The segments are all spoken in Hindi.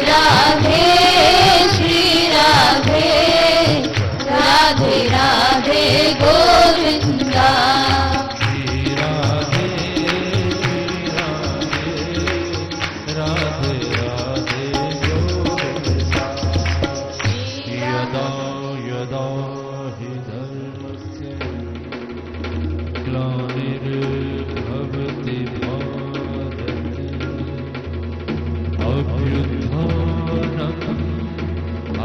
राधे श्री राधे, राधे राधे गोविंदा। ग्लानिर्भवति भारते अभ्युत्थानम्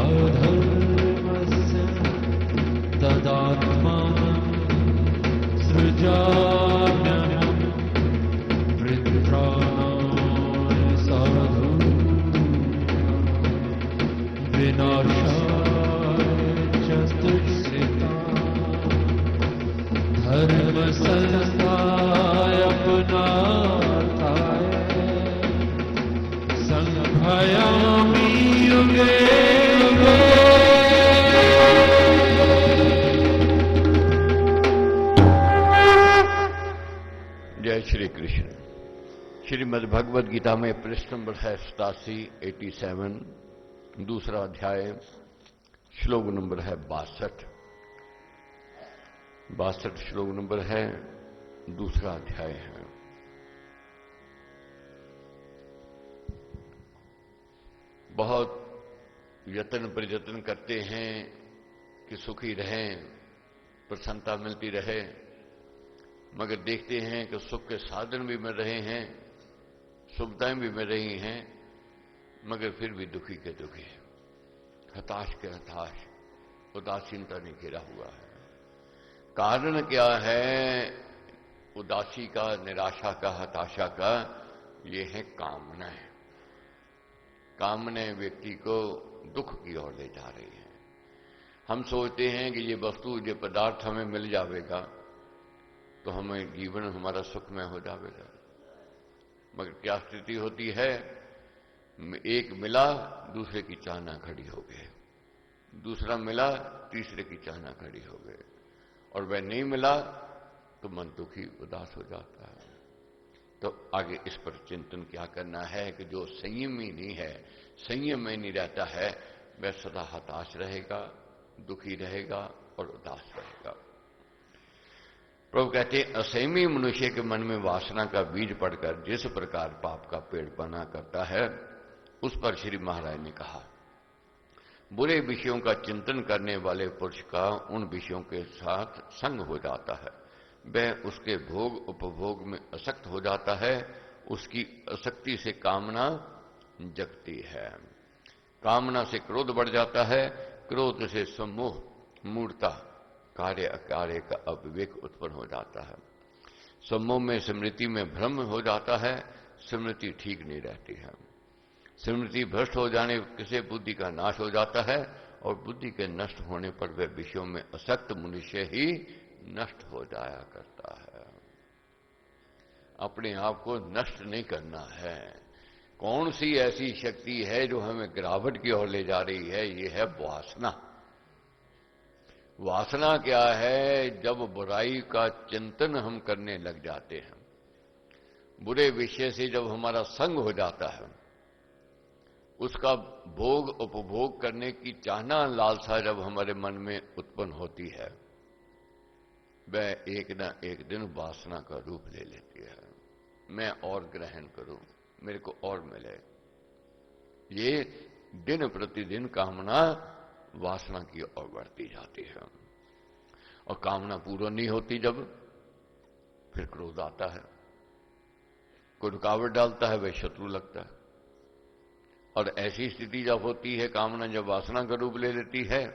अधर्मस्य तदात्मानं सृजाम्यहम् परित्राणाय साधूनां विनाशाय च दुष्कृताम् धर्म संस्थापनार्थाय संभयामि युगे युगे। जय श्री कृष्ण। श्रीमद् भगवद गीता में पृष्ठ नंबर है 87, 87, दूसरा अध्याय, श्लोक नंबर है 62। 62 श्लोक नंबर है, दूसरा अध्याय है। बहुत यत्न प्रयत्न करते हैं कि सुखी रहें, प्रसन्नता मिलती रहे, मगर देखते हैं कि सुख के साधन भी मिल रहे हैं, सुविधाएं भी मिल रही हैं, मगर फिर भी दुखी के दुखी, हताश के हताश, उदासीनता ने घिरा हुआ है। कारण क्या है उदासी का, निराशा का, हताशा का? ये है कामनाएं। कामनाएं व्यक्ति को दुख की ओर ले जा रही हैं। हम सोचते हैं कि ये वस्तु, ये पदार्थ हमें मिल जाएगा तो हमें जीवन हमारा सुखमय हो जाएगा, मगर क्या स्थिति होती है? एक मिला, दूसरे की चाहना खड़ी हो गई, दूसरा मिला, तीसरे की चाहना खड़ी हो गई, और वह नहीं मिला तो मन दुखी उदास हो जाता है। तो आगे इस पर चिंतन क्या करना है कि जो संयमी नहीं है, संयम में नहीं रहता है, वह सदा हताश रहेगा, दुखी रहेगा और उदास रहेगा। प्रभु कहते हैं, असंयमी मनुष्य के मन में वासना का बीज पड़कर जिस प्रकार पाप का पेड़ बना करता है, उस पर श्री महाराज ने कहा, बुरे विषयों का चिंतन करने वाले पुरुष का उन विषयों के साथ संग हो जाता है, वह उसके भोग उपभोग में आसक्त हो जाता है, उसकी आसक्ति से कामना जगती है, कामना से क्रोध बढ़ जाता है, क्रोध से सम्मोह, मूढ़ता, कार्य अकार्य का अविवेक उत्पन्न हो जाता है, सम्मोह में स्मृति में भ्रम हो जाता है, स्मृति ठीक नहीं रहती है, स्मृति भ्रष्ट हो जाने से बुद्धि का नाश हो जाता है, और बुद्धि के नष्ट होने पर वह विषयों में आसक्त मनुष्य ही नष्ट हो जाया करता है। अपने आप को नष्ट नहीं करना है। कौन सी ऐसी शक्ति है जो हमें गिरावट की ओर ले जा रही है? ये है वासना। वासना क्या है? जब बुराई का चिंतन हम करने लग जाते हैं, बुरे विषय से जब हमारा संग हो जाता है, उसका भोग उपभोग करने की चाहना, लालसा जब हमारे मन में उत्पन्न होती है, वह एक न एक दिन वासना का रूप ले लेती है। मैं और ग्रहण करूं, मेरे को और मिले, ये दिन प्रतिदिन कामना वासना की ओर बढ़ती जाती है, और कामना पूरा नहीं होती जब, फिर क्रोध आता है, कोई रुकावट डालता है, वह शत्रु लगता है। और ऐसी स्थिति जब होती है, कामना जब वासना का रूप ले लेती है,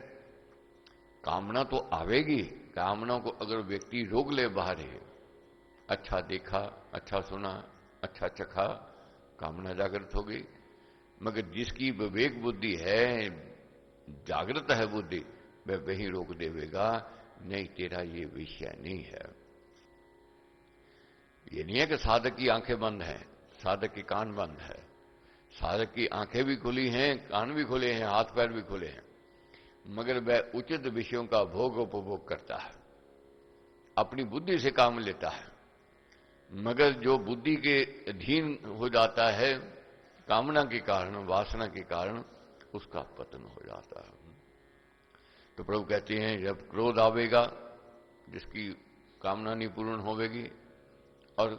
कामना तो आवेगी, कामना को अगर व्यक्ति रोक ले बाहर है, अच्छा देखा, अच्छा सुना, अच्छा चखा, कामना जागृत हो गई। मगर जिसकी विवेक बुद्धि है, जागृत है बुद्धि, वह वही रोक देवेगा, नहीं तेरा ये विषय नहीं है। ये नहीं है कि साधक की आंखें बंद हैं, साधक के कान बंद है, साधक की आंखें भी खुली हैं, कान भी खुले हैं, हाथ पैर भी खुले हैं, मगर वह उचित विषयों का भोग उपभोग करता है, अपनी बुद्धि से काम लेता है। मगर जो बुद्धि के अधीन हो जाता है, कामना के कारण, वासना के कारण उसका पतन हो जाता है। तो प्रभु कहते हैं जब क्रोध आवेगा, जिसकी कामना नहीं पूर्ण होवेगी, और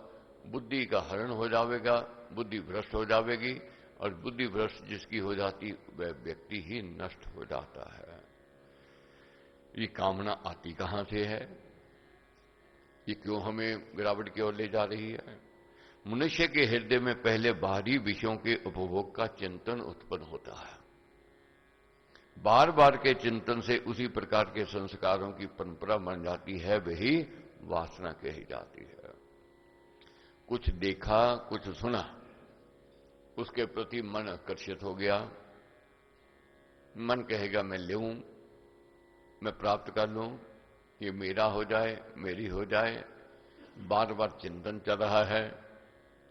बुद्धि का हरण हो जाएगा, बुद्धि भ्रष्ट हो जाएगी, और बुद्धि भ्रष्ट जिसकी हो जाती वह व्यक्ति ही नष्ट हो जाता है। ये कामना आती कहां से है? ये क्यों हमें गिरावट की ओर ले जा रही है? मनुष्य के हृदय में पहले बाहरी विषयों के उपभोग का चिंतन उत्पन्न होता है। बार बार के चिंतन से उसी प्रकार के संस्कारों की परंपरा बन जाती है, वही वासना कही जाती है। कुछ देखा, कुछ सुना, उसके प्रति मन आकर्षित हो गया, मन कहेगा मैं लूं, मैं प्राप्त कर लूं, ये मेरा हो जाए, मेरी हो जाए। बार बार चिंतन चल रहा है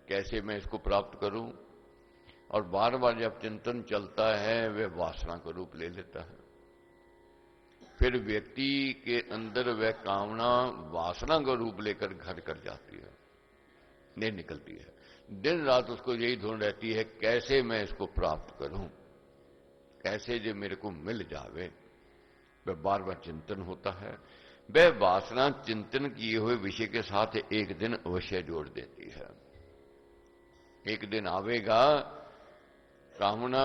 कैसे मैं इसको प्राप्त करूं, और बार बार जब चिंतन चलता है वह वासना का रूप ले लेता है। फिर व्यक्ति के अंदर वह कामना वासना का रूप लेकर घर कर जाती है, नहीं निकलती है। दिन रात उसको यही ढूंढ रहती है कैसे मैं इसको प्राप्त करूं, कैसे जो मेरे को मिल जावे। वह बार बार चिंतन होता है। वह वासना चिंतन किए हुए विषय के साथ एक दिन अवश्य जोड़ देती है। एक दिन आवेगा, कामना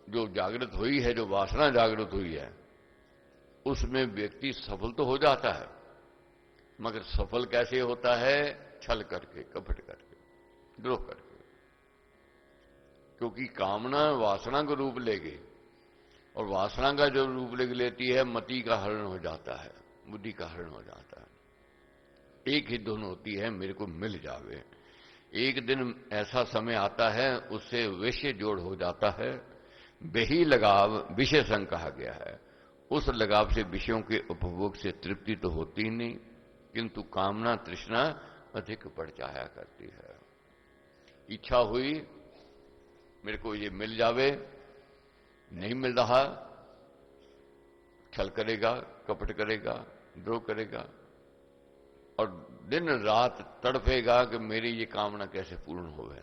जो जागृत हुई है, जो वासना जागृत हुई है, उसमें व्यक्ति सफल तो हो जाता है, मगर सफल कैसे होता है? छल करके, कपट करके, द्रोह करके। क्योंकि कामना वासना का रूप लेगी, और वासना का जो रूप लेती है मति का हरण हो जाता है, बुद्धि का हरण हो जाता है। एक ही धुन होती है मेरे को मिल जावे। एक दिन ऐसा समय आता है उससे विषय जोड़ हो जाता है। वही लगाव विषय संग कहा गया है। उस लगाव से विषयों के उपभोग से तृप्ति तो होती ही नहीं, किंतु कामना तृष्णा अधिक बढ़ जाया करती है। इच्छा हुई मेरे को ये मिल जावे, नहीं मिल रहा, छल करेगा, कपट करेगा, द्रोह करेगा, और दिन रात तड़पेगा कि मेरी ये कामना कैसे पूर्ण होवे,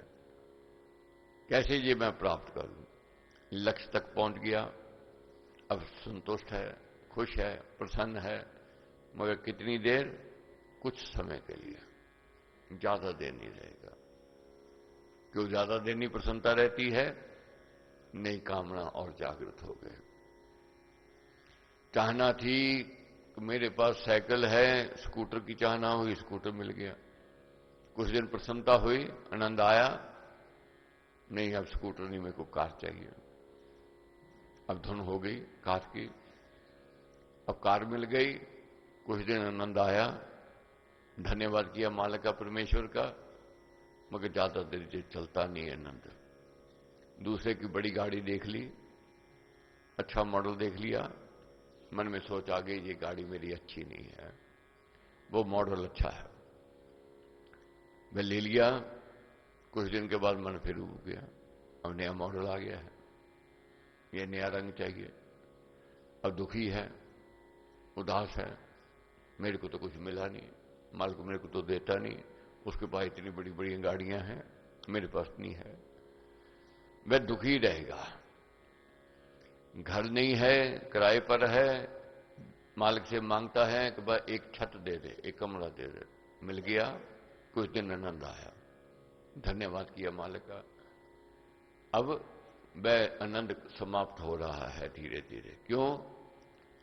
कैसे ये मैं प्राप्त कर लूं। लक्ष्य तक पहुंच गया, अब संतुष्ट है, खुश है, प्रसन्न है, मगर कितनी देर? कुछ समय के लिए, ज्यादा देर नहीं रहेगा। क्यों ज्यादा देर नहीं प्रसन्नता रहती है? नई कामना और जागृत हो गए। चाहना थी कि मेरे पास साइकिल है, स्कूटर की चाहना हुई, स्कूटर मिल गया। कुछ दिन प्रसन्नता हुई, आनंद आया, नहीं अब स्कूटर नहीं, मेरे को कार चाहिए। अब धुन हो गई कार की, अब कार मिल गई, कुछ दिन आनंद आया, धन्यवाद किया मालिक का, परमेश्वर का, मगर ज्यादा देर चलता नहीं है आनंद। दूसरे की बड़ी गाड़ी देख ली, अच्छा मॉडल देख लिया, मन में सोच आ गई ये गाड़ी मेरी अच्छी नहीं है, वो मॉडल अच्छा है, मैं ले लिया। कुछ दिन के बाद मन फिर उब गया, अब नया मॉडल आ गया है, ये नया रंग चाहिए। अब दुखी है, उदास है, मेरे को तो कुछ मिला नहीं, माल को मेरे को तो देता नहीं, उसके पास इतनी बड़ी बड़ी गाड़ियां हैं, मेरे पास नहीं है। वह दुखी रहेगा। घर नहीं है, किराए पर है, मालिक से मांगता है कि भाई एक छत दे दे, एक कमरा दे दे, मिल गया। कुछ दिन आनंद आया, धन्यवाद किया मालिक का। अब वह आनंद समाप्त हो रहा है धीरे धीरे। क्यों?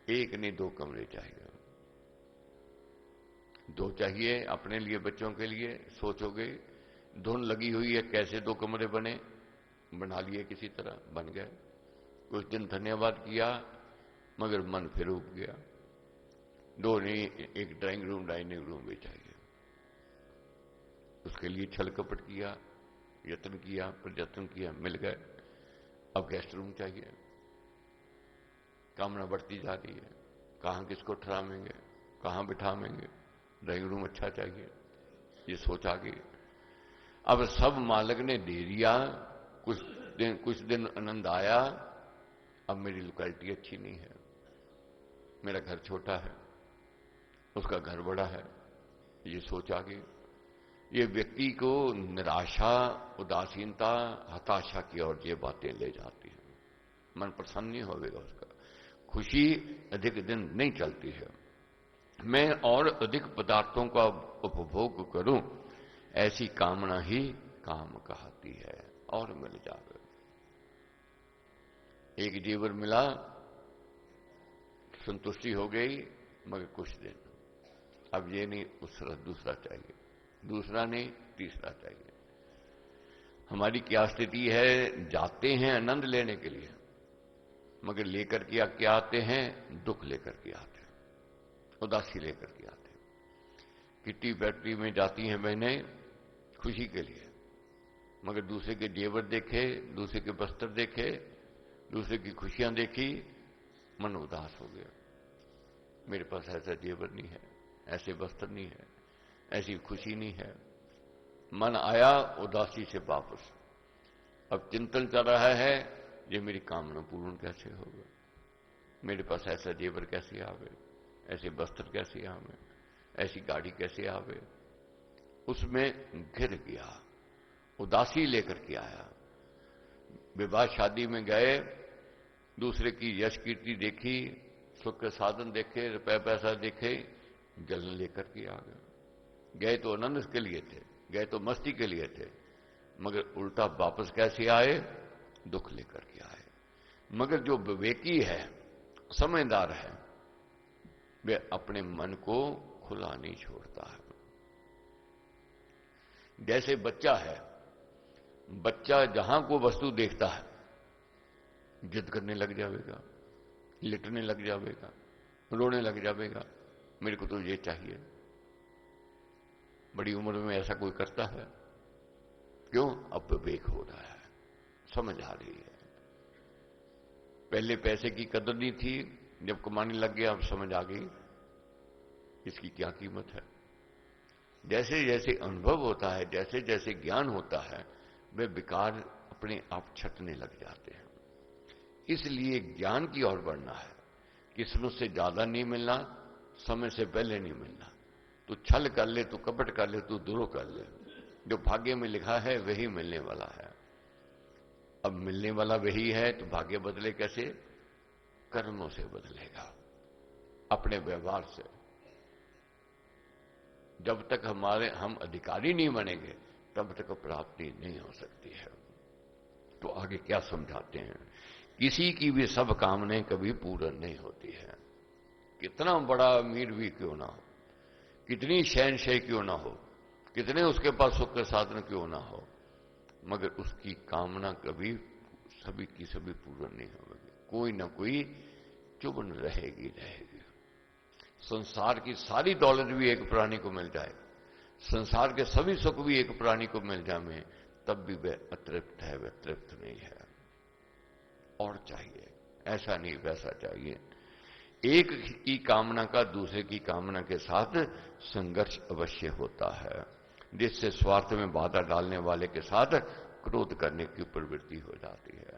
एक नहीं दो कमरे चाहिए, दो चाहिए अपने लिए, बच्चों के लिए। सोचोगे धुन लगी हुई है कैसे दो कमरे बने, बना लिए किसी तरह, बन गए। कुछ दिन धन्यवाद किया, मगर मन फिर उब गया। दो नहीं, एक ड्राइंग रूम डाइनिंग रूम भी चाहिए। उसके लिए छल कपट किया, यत्न किया, प्रयत्न किया, मिल गए। अब गेस्ट रूम चाहिए। कामना बढ़ती जा रही है, कहां किसको ठहराएंगे, कहां बिठाएंगे, ड्राइंग रूम अच्छा चाहिए, ये सोच आ गई। अब सब मालिक ने दे दिया, कुछ दिन आनंद आया, अब मेरी लोकेलिटी अच्छी नहीं है, मेरा घर छोटा है, उसका घर बड़ा है, ये सोच आ गई। ये व्यक्ति को निराशा, उदासीनता, हताशा की ओर ये बातें ले जाती हैं। मन प्रसन्न नहीं होगा उसका, खुशी अधिक दिन नहीं चलती है। मैं और अधिक पदार्थों का उपभोग करूं, ऐसी कामना ही काम कहती है। और मिल जावे, एक जेवर मिला, संतुष्टि हो गई, मगर कुछ दिन, अब ये नहीं, दूसरा चाहिए, दूसरा नहीं, तीसरा चाहिए। हमारी क्या स्थिति है, जाते हैं आनंद लेने के लिए, मगर लेकर के क्या आते हैं, दुख लेकर के आते हैं, उदासी लेकर के आते हैं। किट्टी फैक्ट्री में जाती हैं बहनें खुशी के लिए, मगर दूसरे के जेवर देखे, दूसरे के वस्त्र देखे, दूसरे की खुशियां देखी, मन उदास हो गया। मेरे पास ऐसा जेवर नहीं है, ऐसे वस्त्र नहीं है, ऐसी खुशी नहीं है। मन आया उदासी से वापस। अब चिंतन चल रहा है, ये मेरी कामना पूर्ण कैसे होगा, मेरे पास ऐसा जेवर कैसे आवे, ऐसे वस्त्र कैसे आवे, ऐसी गाड़ी कैसे आवे। उसमें घिर गया, उदासी लेकर के आया। विवाह शादी में गए, दूसरे की यश कीर्ति देखी, सुख के साधन देखे, रुपए पैसा देखे, जलन लेकर के आ गए। गए तो आनंद के लिए थे, गए तो मस्ती के लिए थे, मगर उल्टा वापस कैसे आए, दुख लेकर के आए। मगर जो विवेकी है, समझदार है, वे अपने मन को खुला नहीं छोड़ता है। जैसे बच्चा है, बच्चा जहां को वस्तु देखता है जिद करने लग जाएगा, लिटने लग जाएगा, रोने लग जाएगा, मेरे को तो ये चाहिए। बड़ी उम्र में ऐसा कोई करता है? क्यों? अब विवेक हो रहा है, समझ आ रही है। पहले पैसे की कदर नहीं थी, जब कमाने लग गया अब समझ आ गई इसकी क्या कीमत है। जैसे जैसे अनुभव होता है, जैसे जैसे ज्ञान होता है, वे विकार अपने आप छटने लग जाते हैं। इसलिए ज्ञान की ओर बढ़ना है। किस्मत से ज्यादा नहीं मिलना, समय से पहले नहीं मिलना। तू छल कर ले, तू कपट कर ले, तू द्रोह कर ले, जो भाग्य में लिखा है वही मिलने वाला है। अब मिलने वाला वही है तो भाग्य बदले कैसे? कर्मों से बदलेगा, अपने व्यवहार से। जब तक हम अधिकारी नहीं बनेंगे तब तक प्राप्ति नहीं हो सकती है। तो आगे क्या समझाते हैं? किसी की भी सब कामनाएं कभी पूर्ण नहीं होती है। कितना बड़ा अमीर भी क्यों ना हो, कितनी शहनशाही क्यों ना हो, कितने उसके पास सुख के साधन क्यों ना हो, मगर उसकी कामना कभी सभी की सभी पूर्ण नहीं होगी। कोई ना कोई चुभन रहेगी। संसार की सारी दौलत भी एक प्राणी को मिल जाए, संसार के सभी सुख भी एक प्राणी को मिल जाए, तब भी वह अतृप्त है, वह तृप्त नहीं है। और चाहिए, ऐसा नहीं वैसा चाहिए। एक की कामना का दूसरे की कामना के साथ संघर्ष अवश्य होता है, जिससे स्वार्थ में बाधा डालने वाले के साथ क्रोध करने की प्रवृत्ति हो जाती है।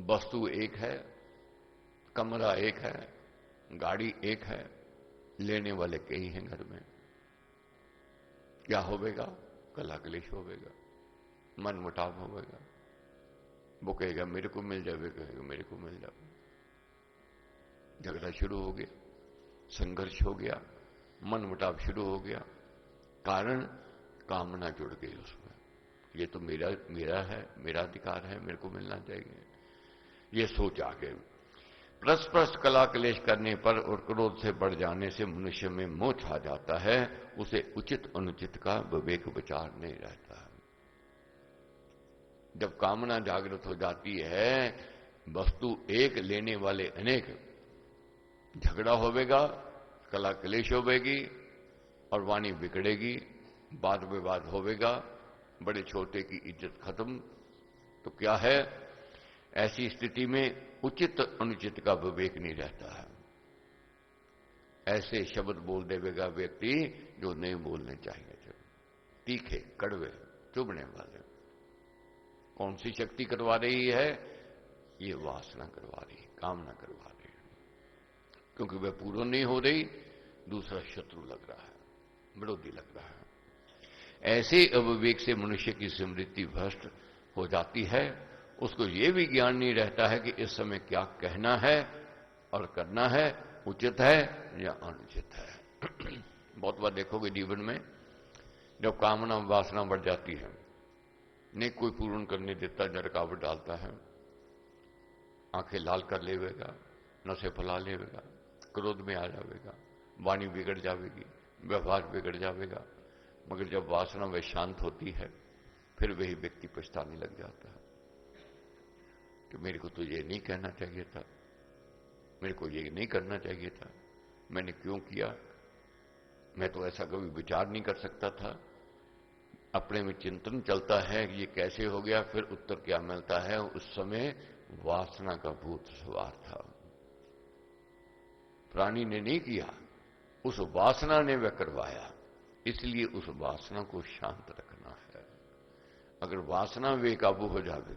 वस्तु एक है, कमरा एक है, गाड़ी एक है, लेने वाले कई हैं घर में। क्या होगा? कलह क्लेश होगा, मन मुटाव होगा। वो कहेगा मेरे को मिल जाए, कहेगा मेरे को मिल जाए। झगड़ा शुरू हो गया, संघर्ष हो गया, मन मुटाव शुरू हो गया। कारण कामना जुड़ गई उसमें। ये तो मेरा है, मेरा अधिकार है, मेरे को मिलना चाहिए। ये सोच आ गई। परस्पर कलह क्लेश करने पर और क्रोध से बढ़ जाने से मनुष्य में मोह छा जाता है। उसे उचित अनुचित का विवेक विचार नहीं रहता है। जब कामना जागृत हो जाती है, वस्तु एक, लेने वाले अनेक, झगड़ा होवेगा, कलह क्लेश होवेगी और वाणी बिगड़ेगी, वाद विवाद होवेगा, बड़े छोटे की इज्जत खत्म। तो क्या है? ऐसी स्थिति में उचित अनुचित का विवेक नहीं रहता है। ऐसे शब्द बोल देगा व्यक्ति जो नहीं बोलने चाहिए थे, तीखे, कड़वे, चुभने वाले। कौन सी शक्ति करवा रही है? ये वासना करवा रही है, कामना करवा रही है। क्योंकि वह पूर्ण नहीं हो रही, दूसरा शत्रु लग रहा है, विरोधी लग रहा है। ऐसे अविवेक से मनुष्य की स्मृति भ्रष्ट हो जाती है। उसको ये भी ज्ञान नहीं रहता है कि इस समय क्या कहना है और करना है, उचित है या अनुचित है। बहुत बार देखोगे जीवन में जब कामना वासना बढ़ जाती है, नहीं कोई पूर्ण करने देता, रुकावट डालता है, आंखें लाल कर लेवेगा, नशे फैला लेवेगा, क्रोध में आ जाएगा, वाणी बिगड़ जाएगी, व्यवहार बिगड़ जाएगा। मगर जब वासना वह शांत होती है फिर वही व्यक्ति पछताने लग जाता है कि मेरे को तो ये नहीं कहना चाहिए था, मेरे को ये नहीं करना चाहिए था, मैंने क्यों किया, मैं तो ऐसा कभी विचार नहीं कर सकता था। अपने में चिंतन चलता है कि ये कैसे हो गया, फिर उत्तर क्या मिलता है, उस समय वासना का भूत सवार था। प्राणी ने नहीं किया, उस वासना ने वह करवाया। इसलिए उस वासना को शांत रखना है। अगर वासना बेकाबू हो जाएगी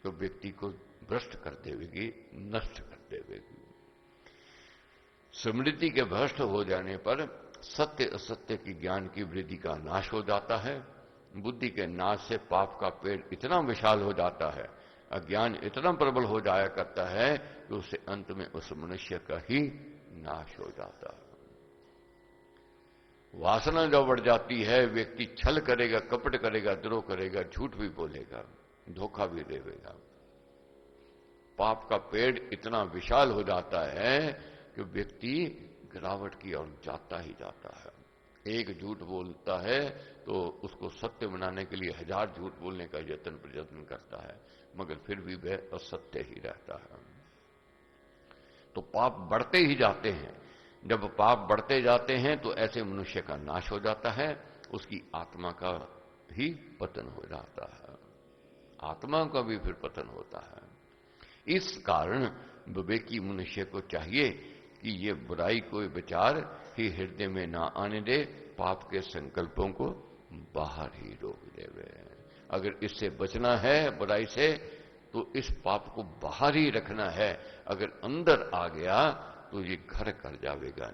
तो व्यक्ति को भ्रष्ट कर देगी, नष्ट कर देगी। स्मृति के भ्रष्ट हो जाने पर सत्य असत्य की ज्ञान की वृद्धि का नाश हो जाता है। बुद्धि के नाश से पाप का पेड़ इतना विशाल हो जाता है, अज्ञान इतना प्रबल हो जाया करता है कि उससे अंत में उस मनुष्य का ही नाश हो जाता है। वासना जब बढ़ जाती है, व्यक्ति छल करेगा, कपट करेगा, द्रोह करेगा, झूठ भी बोलेगा, धोखा भी देगा। पाप का पेड़ इतना विशाल हो जाता है कि व्यक्ति गिरावट की ओर जाता ही जाता है। एक झूठ बोलता है तो उसको सत्य बनाने के लिए 1000 झूठ बोलने का प्रयत्न करता है, मगर फिर भी वह असत्य ही रहता है। तो पाप बढ़ते ही जाते हैं। जब पाप बढ़ते जाते हैं तो ऐसे मनुष्य का नाश हो जाता है, उसकी आत्मा का ही पतन हो जाता है, आत्मा का भी फिर पतन होता है। इस कारण विवेकी मनुष्य को चाहिए कि ये बुराई कोई विचार ही हृदय में ना आने दे, पाप के संकल्पों को बाहर ही रोक देवे। अगर इससे बचना है बुराई से तो इस पाप को बाहर ही रखना है। अगर अंदर आ गया तो ये घर कर जाएगा।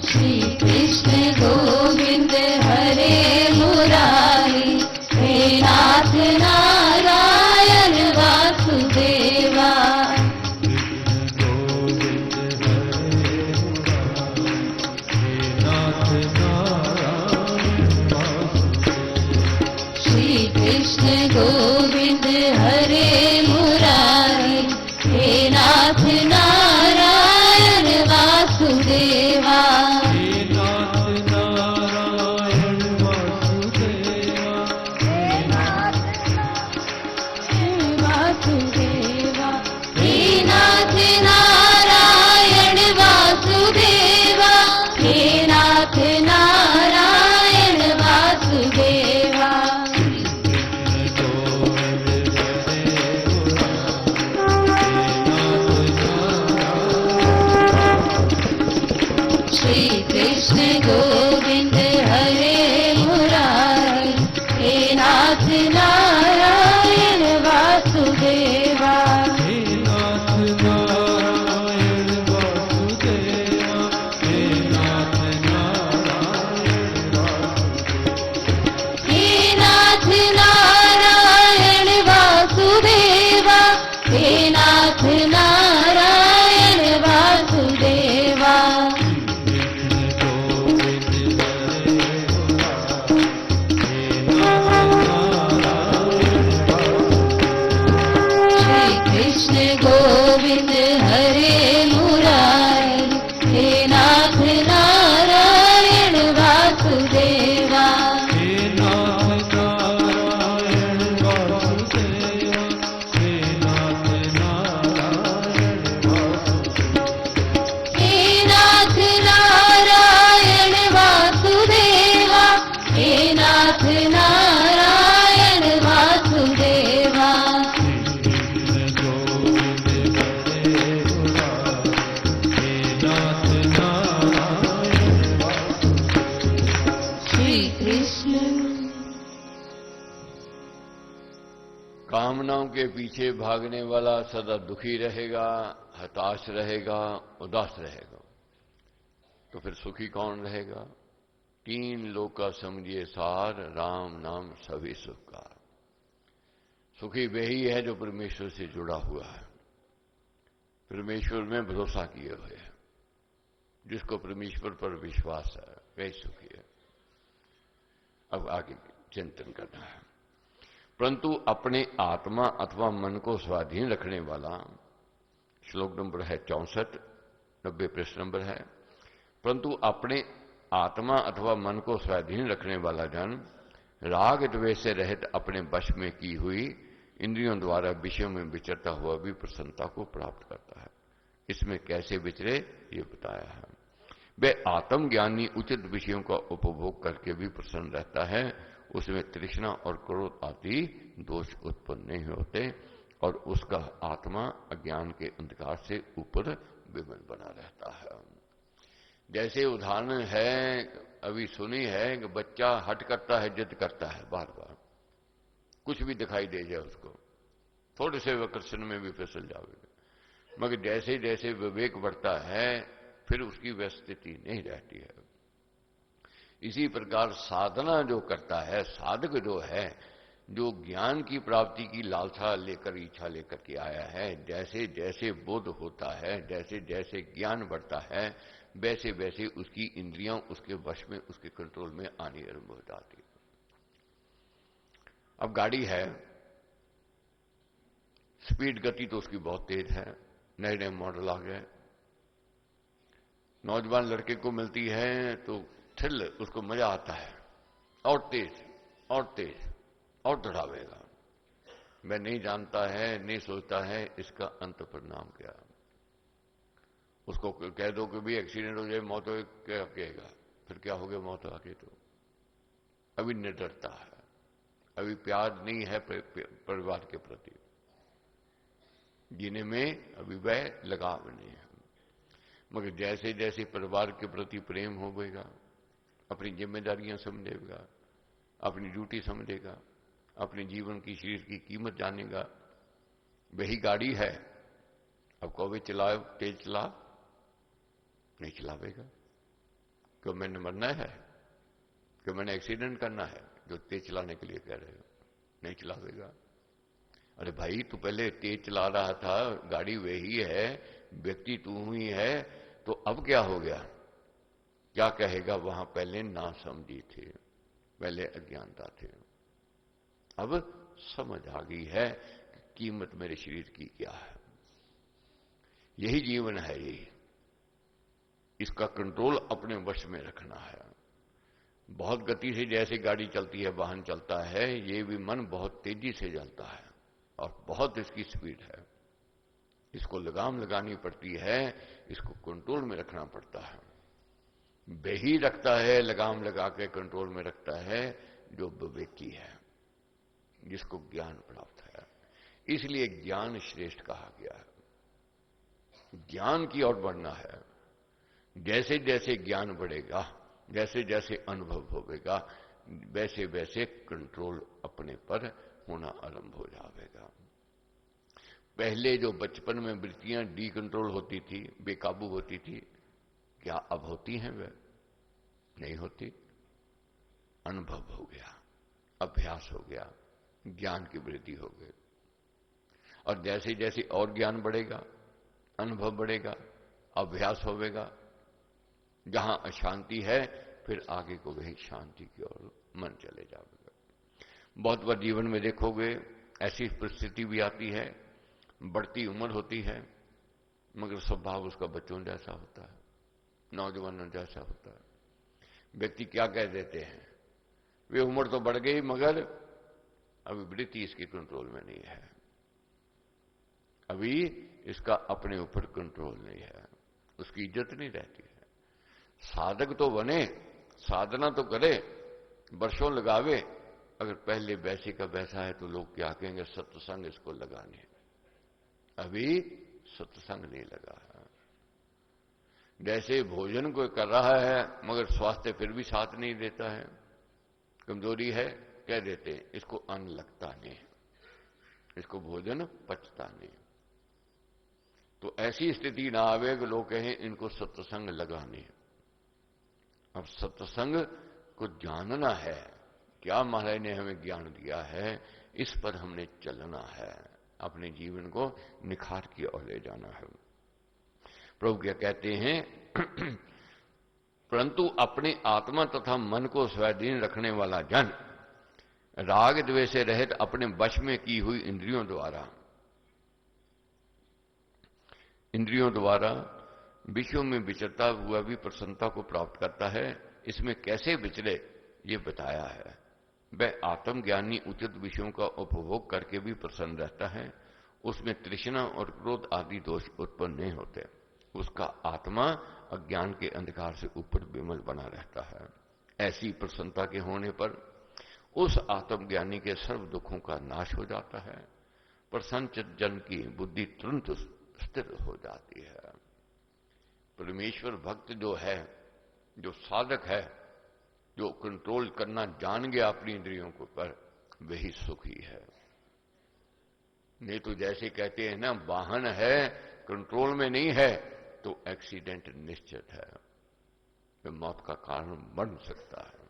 श्री कृष्ण गोविंद हरे मुरारी, हे नाथ नारायण वासुदेवा। श्री कृष्ण गोविंद हरे मुरारी, हे नाथ नारायण वासुदेवा। गोविंद हरे मुरारी, हे नाथ नारायण वासुदेवा। हे नाथ नारायण वासुदेवा, हे नाथ नारायण वासुदेवा। हे नाथ नारायण वासुदेवा, हे नाथ नारायण वासुदेवा। गोविंद हरे मुरारी, हे नाथ नारायण वासुदेवा। हे नाथ नारायण वासुदेवा, हे नाथ नारायण वासुदेवा। हे नाथ नारायण वासुदेवा, हे नाथ नारायण वासुदेवा। कामनाओं के पीछे भागने वाला सदा दुखी रहेगा, हताश रहेगा, उदास रहेगा, तो फिर सुखी कौन रहेगा? तीन लोक का समझिए सार, राम नाम सभी सुख का। सुखी वही है जो परमेश्वर से जुड़ा हुआ है, परमेश्वर में भरोसा किए हुए है, जिसको परमेश्वर पर विश्वास है, वही सुखी है। अब आगे चिंतन करना है। परंतु अपने आत्मा अथवा मन को स्वाधीन रखने वाला, श्लोक नंबर है 64, 90 पृष्ठ नंबर है। परंतु अपने आत्मा अथवा मन को स्वाधीन रखने वाला जन राग द्वेष से रहित अपने वश में की हुई इंद्रियों द्वारा विषयों में विचरता हुआ भी प्रसन्नता को प्राप्त करता है। इसमें कैसे विचरे ये बताया है। वह आत्मज्ञानी उचित विषयों का उपभोग करके भी प्रसन्न रहता है, उसमें तृष्णा और क्रोध आदि दोष उत्पन्न नहीं होते और उसका आत्मा अज्ञान के अंधकार से ऊपर विमल बना रहता है। जैसे उदाहरण है, अभी सुनी है कि बच्चा हट करता है, जिद करता है, बार बार कुछ भी दिखाई दे जाए उसको, थोड़े से आकर्षण में भी फिसल जाएगा, मगर जैसे जैसे विवेक बढ़ता है फिर उसकी वह स्थिति नहीं रहती है। इसी प्रकार साधना जो करता है, साधक जो है, जो ज्ञान की प्राप्ति की लालसा लेकर, इच्छा लेकर के आया है, जैसे जैसे बोध होता है, जैसे जैसे ज्ञान बढ़ता है, वैसे वैसे उसकी इंद्रियां उसके वश में, उसके कंट्रोल में आनी आरंभ हो जाती है। अब गाड़ी है, स्पीड गति तो उसकी बहुत तेज है, नए नए मॉडल आ गए, नौजवान लड़के को मिलती है तो थ्रिल, उसको मजा आता है, और तेज और तेज और दौड़ावेगा। मैं नहीं जानता है, नहीं सोचता है इसका अंत परिणाम क्या। उसको कह दो कि भी एक्सीडेंट हो जाए, मौत हो, क्या कहेगा? फिर क्या हो गया मौत आके? तो अभी निडरता है, अभी प्यार नहीं है परिवार के प्रति, जीने में अभी वह लगाव नहीं है। मगर जैसे जैसे परिवार के प्रति प्रेम होगा, अपनी जिम्मेदारियां समझेगा, अपनी ड्यूटी समझेगा, अपने जीवन की शरीर की कीमत जानेगा, वही गाड़ी है। अब कभी चलाओ, तेज चला, नहीं चलावेगा। क्यों? मैंने मरना है? क्यों मैंने एक्सीडेंट करना है जो तेज चलाने के लिए कह रहे हो? नहीं चलावेगा। अरे भाई, तू पहले तेज चला रहा था, गाड़ी वही है, व्यक्ति तू ही है, तो अब क्या हो गया? क्या कहेगा? वहां पहले ना समझी थे, पहले अज्ञानता थे, अब समझ आ गई है कि कीमत मेरे शरीर की क्या है। यही जीवन है, यही इसका कंट्रोल अपने वश में रखना है। बहुत गति से जैसे गाड़ी चलती है, वाहन चलता है, ये भी मन बहुत तेजी से चलता है और बहुत इसकी स्पीड है। इसको लगाम लगानी पड़ती है, इसको कंट्रोल में रखना पड़ता है। वही रखता है, लगाम लगा के कंट्रोल में रखता है, जो विवेकी है, जिसको ज्ञान प्राप्त है। इसलिए ज्ञान श्रेष्ठ कहा गया है। ज्ञान की ओर बढ़ना है। जैसे जैसे ज्ञान बढ़ेगा, जैसे जैसे अनुभव होगा, वैसे वैसे कंट्रोल अपने पर होना आरंभ हो जाएगा। पहले जो बचपन में वृत्तियां डी कंट्रोल होती थी, बेकाबू होती थी, क्या अब होती हैं? वे नहीं होती। अनुभव हो गया, अभ्यास हो गया, ज्ञान की वृद्धि हो गई, और जैसे जैसे और ज्ञान बढ़ेगा, अनुभव बढ़ेगा, अभ्यास होगा, जहां अशांति है फिर आगे को वही शांति की ओर मन चले जाएगा। बहुत बार जीवन में देखोगे ऐसी परिस्थिति भी आती है, बढ़ती उम्र होती है, मगर स्वभाव उसका बच्चों जैसा होता है, नौजवानों जैसा होता है। व्यक्ति क्या कह देते हैं? वे उम्र तो बढ़ गई मगर अभी वृत्ति इसके कंट्रोल में नहीं है, अभी इसका अपने ऊपर कंट्रोल नहीं है, उसकी इज्जत नहीं रहती है। साधक तो बने, साधना तो करे, वर्षों लगावे, अगर पहले वैसे का वैसा है तो लोग क्या कहेंगे? सत्संग इसको लगाने, अभी सत्संग नहीं लगा है। जैसे भोजन कोई कर रहा है मगर स्वास्थ्य फिर भी साथ नहीं देता है, कमजोरी है, कह देते हैं इसको अन्न लगता नहीं, इसको भोजन पचता नहीं। तो ऐसी स्थिति ना आवे कि लोग कहें इनको सत्संग लगाने। अब सत्संग को जानना है, क्या महाराज ने हमें ज्ञान दिया है, इस पर हमने चलना है, अपने जीवन को निखार की ओर ले जाना है। प्रभु क्या कहते हैं, परंतु अपने आत्मा तथा मन को स्वाधीन रखने वाला जन राग द्वेष से रहित अपने वश में की हुई इंद्रियों द्वारा विषयों में विचरता हुआ भी प्रसन्नता को प्राप्त करता है। इसमें कैसे विचरे ये बताया है। वह आत्मज्ञानी उचित विषयों का उपभोग करके भी प्रसन्न रहता है, उसमें तृष्णा और क्रोध आदि दोष उत्पन्न नहीं होते, उसका आत्मा अज्ञान के अंधकार से ऊपर विमल बना रहता है। ऐसी प्रसन्नता के होने पर उस आत्मज्ञानी के सर्व दुखों का नाश हो जाता है। प्रसन्न जन की बुद्धि तुरंत स्थिर हो जाती है। परमेश्वर भक्त जो है, जो साधक है, जो कंट्रोल करना जान गया अपनी इंद्रियों को पर, वही सुखी है। नहीं तो जैसे कहते हैं ना, वाहन है कंट्रोल में नहीं है तो एक्सीडेंट निश्चित है, वह मौत का कारण बन सकता है।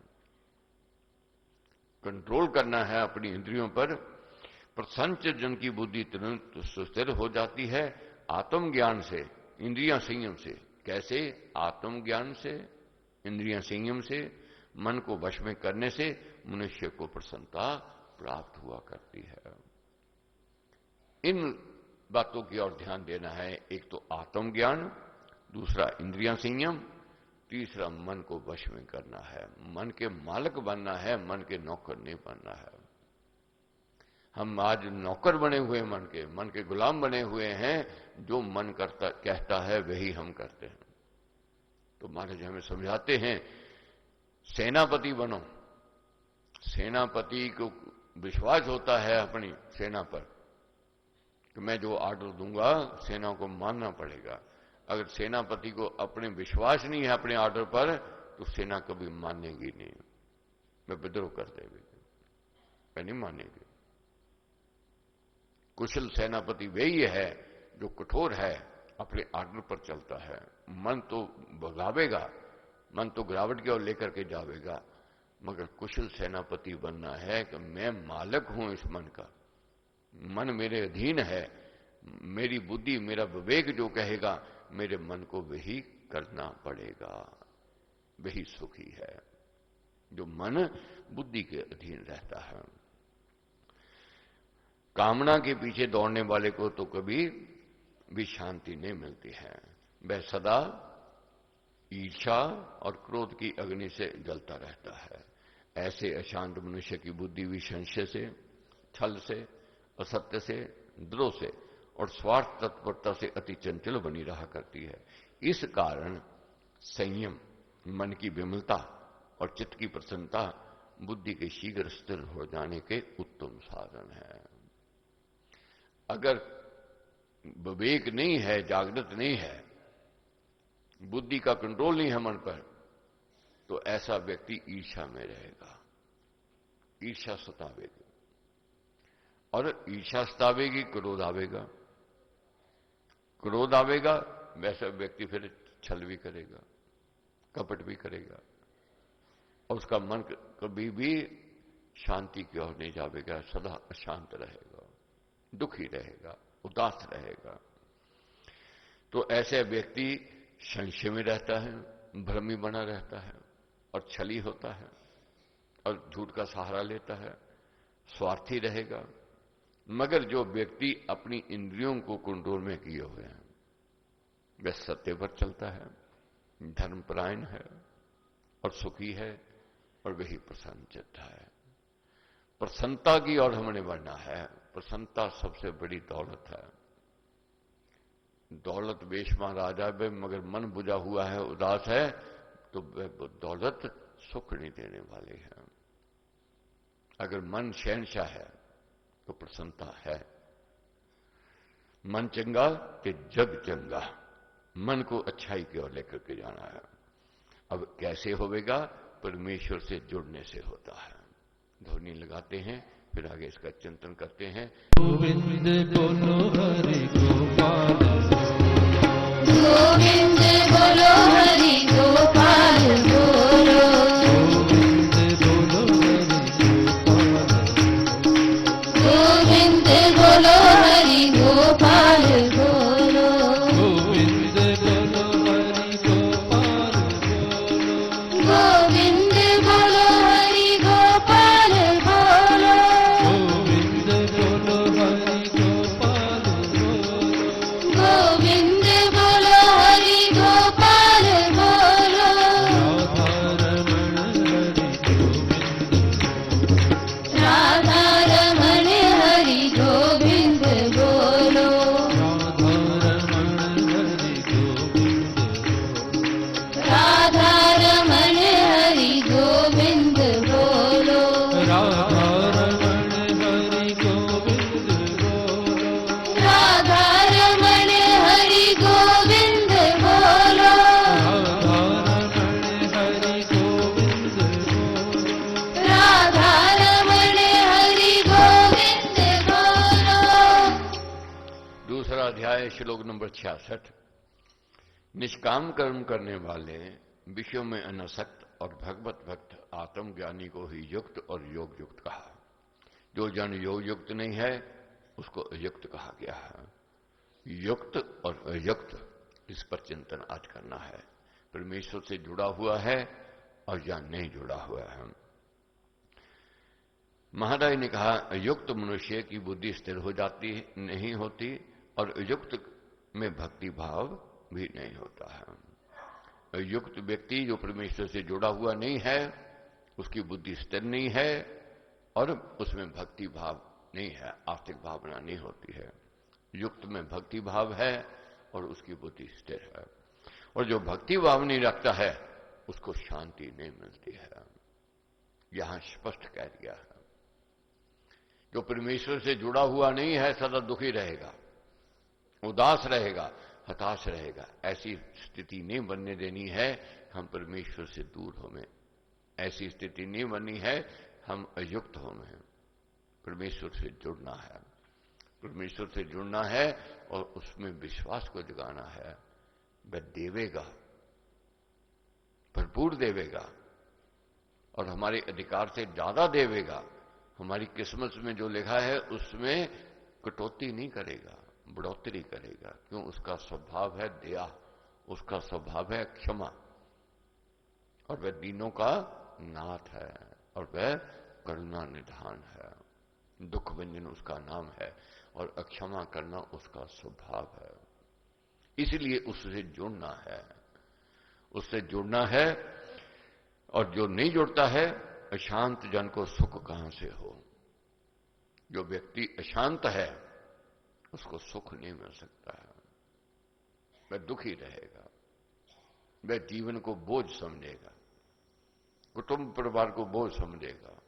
कंट्रोल करना है अपनी इंद्रियों पर। प्रसन्न जन की बुद्धि तुरंत सुस्थिर हो जाती है आत्मज्ञान से, इंद्रियां संयम से। कैसे? आत्मज्ञान से, इंद्रियां संयम से, मन को वश में करने से मनुष्य को प्रसन्नता प्राप्त हुआ करती है। इन बातों की ओर ध्यान देना है। एक तो आत्मज्ञान, दूसरा इंद्रियां संयम, तीसरा मन को वश में करना है। मन के मालिक बनना है, मन के नौकर नहीं बनना है। हम आज नौकर बने हुए मन के गुलाम बने हुए हैं। जो मन करता कहता है वही हम करते हैं। तो महाराज हमें समझाते हैं, सेनापति बनो। सेनापति को विश्वास होता है अपनी सेना पर कि मैं जो आर्डर दूंगा सेना को मानना पड़ेगा। अगर सेनापति को अपने विश्वास नहीं है अपने आर्डर पर, तो सेना कभी मानेगी नहीं, वह विद्रोह कर देगी, वह नहीं मानेगी। कुशल सेनापति वही है जो कठोर है, अपने आर्डर पर चलता है। मन तो भगावेगा, मन तो गिरावट की ओर लेकर के जावेगा, मगर कुशल सेनापति बनना है कि मैं मालिक हूं इस मन का, मन मेरे अधीन है, मेरी बुद्धि मेरा विवेक जो कहेगा मेरे मन को वही करना पड़ेगा। वही सुखी है जो मन बुद्धि के अधीन रहता है। कामना के पीछे दौड़ने वाले को तो कभी भी शांति नहीं मिलती है। वह सदा ईर्ष्या और क्रोध की अग्नि से जलता रहता है। ऐसे अशांत मनुष्य की बुद्धि भी संशय से, छल से, असत्य से, द्रोह से और स्वार्थ तत्परता से अति चंचल बनी रहा करती है। इस कारण संयम, मन की विमलता और चित्त की प्रसन्नता बुद्धि के शीघ्र स्थिर हो जाने के उत्तम साधन है। अगर विवेक नहीं है, जागृत नहीं है, बुद्धि का कंट्रोल नहीं है मन पर, तो ऐसा व्यक्ति ईर्ष्या में रहेगा, ईर्ष्या सतावेगी, और ईर्ष्या सतावेगी, क्रोध आवेगा, क्रोध आवेगा, वैसा व्यक्ति फिर छल भी करेगा, कपट भी करेगा, और उसका मन कभी भी शांति की ओर नहीं जावेगा, सदा अशांत रहेगा, दुखी रहेगा, उदास रहेगा। तो ऐसे व्यक्ति संशय में रहता है, भ्रमी बना रहता है और छली होता है और झूठ का सहारा लेता है, स्वार्थी रहेगा। मगर जो व्यक्ति अपनी इंद्रियों को कंट्रोल में किए हुए हैं, वह सत्य पर चलता है, धर्मपरायण है और सुखी है, और वही प्रसन्नचित्त है। प्रसन्नता की ओर हमने बढ़ना है। प्रसन्नता सबसे बड़ी दौलत है। दौलत बेशुमार राजा है, मगर मन बुझा हुआ है, उदास है, तो वह दौलत सुख नहीं देने वाली है। अगर मन शहंशाह है तो प्रसन्नता है। मन चंगा कि जग चंगा, मन को अच्छाई की ओर लेकर के जाना है। अब कैसे होवेगा? परमेश्वर से जुड़ने से होता है। ध्वनि लगाते हैं, फिर आगे इसका चिंतन करते हैं। गोविंद बोलो हरि गोपाल। है श्लोक नंबर 66। निष्काम कर्म करने वाले विषयों में अनासक्त और भगवत भक्त आत्मज्ञानी को ही युक्त और योग युक्त कहा। जो जन योग युक्त नहीं है उसको अयुक्त कहा गया है। युक्त और अयुक्त इस पर चिंतन आज करना है। परमेश्वर से जुड़ा हुआ है और या नहीं जुड़ा हुआ है। महाराज ने कहा अयुक्त मनुष्य की बुद्धि स्थिर हो जाती नहीं होती और अयुक्त में भक्ति भाव भी नहीं होता है। अयुक्त व्यक्ति जो परमेश्वर से जुड़ा हुआ नहीं है उसकी बुद्धि स्थिर नहीं है और उसमें भक्ति भाव नहीं है, आस्तिक भावना नहीं होती है। युक्त में भक्ति भाव है और उसकी बुद्धि स्थिर है। और जो भक्ति भाव नहीं रखता है उसको शांति नहीं मिलती है। यहां स्पष्ट कह दिया है। जो परमेश्वर से जुड़ा हुआ नहीं है सदा दुखी रहेगा, उदास रहेगा, हताश रहेगा। ऐसी स्थिति नहीं बनने देनी है। हम परमेश्वर से दूर हों, ऐसी स्थिति नहीं बननी है। हम अयुक्त हों, परमेश्वर से जुड़ना है। परमेश्वर से जुड़ना है और उसमें विश्वास को जगाना है। वह देवेगा, भरपूर देवेगा और हमारे अधिकार से ज्यादा देवेगा। हमारी किस्मत में जो लिखा है उसमें कटौती नहीं करेगा, बढ़ोतरी करेगा। क्यों? उसका स्वभाव है दया, उसका स्वभाव है क्षमा और वह दीनों का नाथ है और वह करुणा निधान है। दुख व्यंजन उसका नाम है और अक्षमा करना उसका स्वभाव है। इसलिए उससे जुड़ना है, उससे जुड़ना है। और जो नहीं जुड़ता है, अशांत जन को सुख कहां से हो। जो व्यक्ति अशांत है उसको सुख नहीं मिल सकता है। वह दुखी रहेगा, वह जीवन को बोझ समझेगा, कुटुंब परिवार को बोझ समझेगा,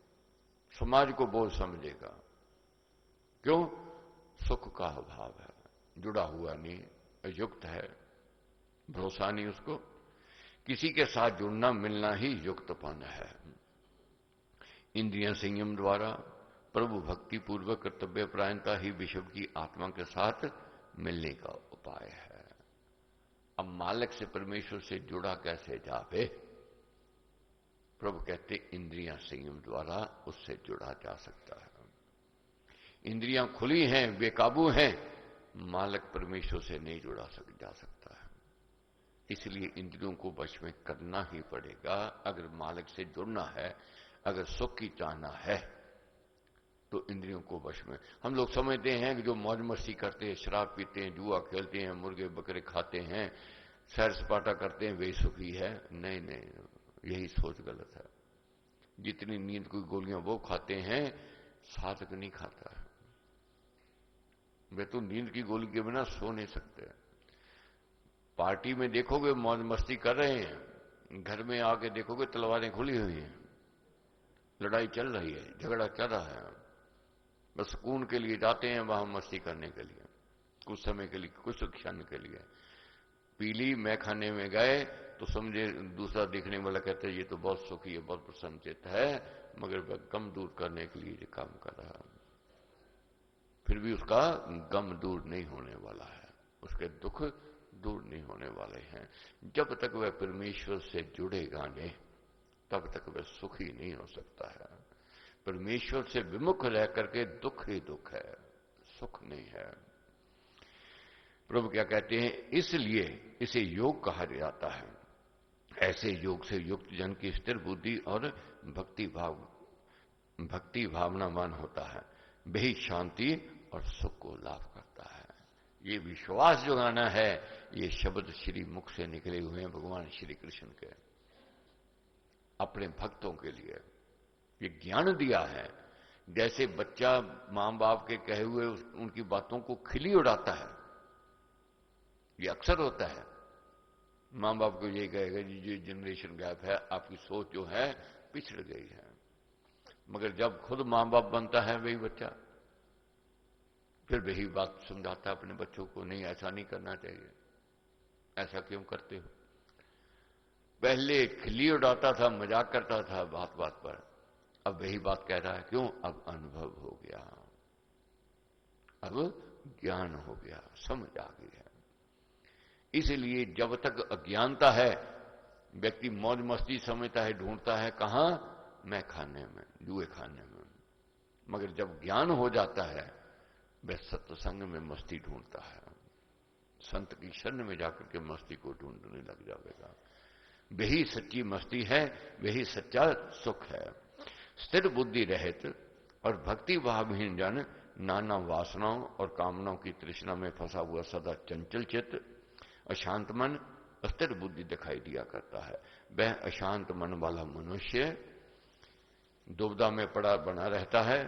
समाज को बोझ समझेगा। क्यों? सुख का अभाव है, जुड़ा हुआ नहीं, अयुक्त है, भरोसा नहीं उसको। किसी के साथ जुड़ना मिलना ही युक्तपन है। इंद्रिय संयम द्वारा प्रभु भक्ति पूर्वक कर्तव्य परायणता ही विश्व की आत्मा के साथ मिलने का उपाय है। अब मालिक से परमेश्वर से जुड़ा कैसे जावे? प्रभु कहते इंद्रियां संयम द्वारा उससे जुड़ा जा सकता है। इंद्रियां खुली हैं, बेकाबू हैं, मालिक परमेश्वर से नहीं जा सकता है। इसलिए इंद्रियों को वश में करना ही पड़ेगा। अगर मालिक से जुड़ना है, अगर सुख की चाहना है तो इंद्रियों को वश में। हम लोग समझते हैं कि जो मौज मस्ती करते हैं, शराब पीते हैं, जुआ खेलते हैं, मुर्गे बकरे खाते हैं, सैर सपाटा करते हैं, वे सुखी है। नहीं नहीं, यही सोच गलत है। जितनी नींद की गोलियां वो खाते हैं, साधक नहीं खाता है। वे तो नींद की गोली के बिना सो नहीं सकते। पार्टी में देखोगे मौज मस्ती कर रहे हैं, घर में आके देखोगे तलवारें खुली हुई हैं, लड़ाई चल रही है, झगड़ा चल रहा है। बस सुकून के लिए जाते हैं वहां मस्ती करने के लिए, कुछ समय के लिए, कुछ क्षण के लिए। पीली मैं खाने में गए तो समझे दूसरा देखने वाला कहते हैं ये तो बहुत सुखी है, बहुत प्रसन्नचित्त है, मगर वह गम दूर करने के लिए काम कर रहा है। फिर भी उसका गम दूर नहीं होने वाला है, उसके दुख दूर नहीं होने वाले हैं। जब तक वह परमेश्वर से जुड़ेगा नहीं तब तक वह सुखी नहीं हो सकता है। परमेश्वर से विमुख रह करके दुख ही दुख है, सुख नहीं है। प्रभु क्या कहते हैं? इसलिए इसे योग कहा जाता है। ऐसे योग से युक्त जन की स्थिर बुद्धि और भक्ति भावनावान होता है, वही शांति और सुख को लाभ करता है। ये विश्वास जगाना है। ये शब्द श्री मुख से निकले हुए हैं भगवान श्री कृष्ण के अपने भक्तों के लिए। ये ज्ञान दिया है। जैसे बच्चा मां बाप के कहे हुए उनकी बातों को खिली उड़ाता है, ये अक्सर होता है। मां बाप को ये कहेगा जी ये जनरेशन गैप है, आपकी सोच जो है पिछड़ गई है। मगर जब खुद मां बाप बनता है वही बच्चा, फिर वही बात समझाता है अपने बच्चों को, नहीं ऐसा नहीं करना चाहिए, ऐसा क्यों करते हो। पहले खिल्ली उड़ाता था, मजाक करता था बात बात पर, अब वही बात कह रहा है। क्यों? अब अनुभव हो गया, अब ज्ञान हो गया, समझ आ गई है। इसलिए जब तक अज्ञानता है, व्यक्ति मौज मस्ती समझता है, ढूंढता है कहां, मैं खाने में, जुए खाने में। मगर जब ज्ञान हो जाता है, वह सत्संग में मस्ती ढूंढता है, संत की शरण में जाकर के मस्ती को ढूंढने लग जाएगा। वही सच्ची मस्ती है, वही सच्चा सुख है। स्थिर बुद्धि रहित और भक्ति भावहीन जन नाना वासनाओं और कामनाओं की तृष्णा में फंसा हुआ सदा चंचल चित्त, अशांत मन, अस्थिर बुद्धि दिखाई दिया करता है। वह अशांत मन वाला मनुष्य दुविधा में पड़ा बना रहता है।